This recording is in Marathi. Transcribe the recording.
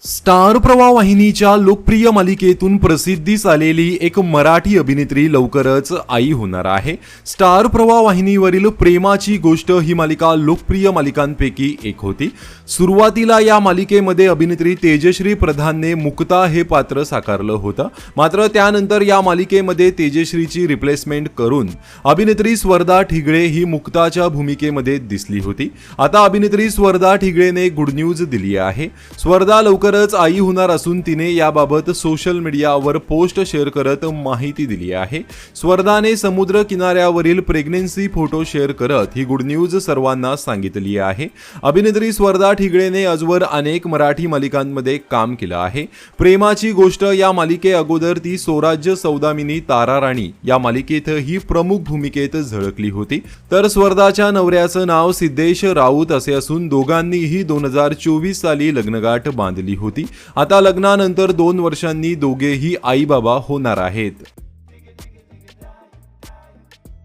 स्टार प्रवाह वाहिनीच्या लोकप्रिय मालिकेतून प्रसिद्धीस आलेली एक मराठी अभिनेत्री लवकरच आई होणार आहे। स्टार प्रवाह वाहिनीवरील प्रेमाची गोष्ट ही मालिका लोकप्रिय मालिकांपैकी एक होती। सुरुवातीला या मालिकेमध्ये अभिनेत्री तेजश्री प्रधानने मुक्ता हे पात्र साकारलं होतं, मात्र त्यानंतर या मालिकेमध्ये तेजश्रीची रिप्लेसमेंट करून अभिनेत्री स्वर्धा ठिगळे ही मुक्ताच्या भूमिकेमध्ये दिसली होती। आता अभिनेत्री स्वर्धा ठिगळेने गुड न्यूज दिली आहे। स्वर्धा लवकरच आई होणार असून तिने याबाबत सोशल मीडियावर पोस्ट शेअर करत माहिती दिली आहे। स्वर्धाने समुद्र किनाऱ्यावरील प्रेग्नन्सी फोटो शेअर करत ही गुड न्यूज सर्वांना सांगितली आहे। अभिनेत्री स्वर्धा ठिगळेने आजवर अनेक मराठी मालिकांमध्ये काम केलं आहे। प्रेमाची गोष्ट या मालिके अगोदर ती स्वराज्य सौदामिनी तारा राणी या मालिकेतही प्रमुख भूमिकेत झळकली होती। तर स्वर्धाच्या नवऱ्याचं नाव सिद्धेश राऊत असे असून दोघांनीही 2024 साली लग्नगाठ बांधली होती। आता लग्नानंतर 2 वर्षांनी दोघेही आई बाबा होणार आहेत।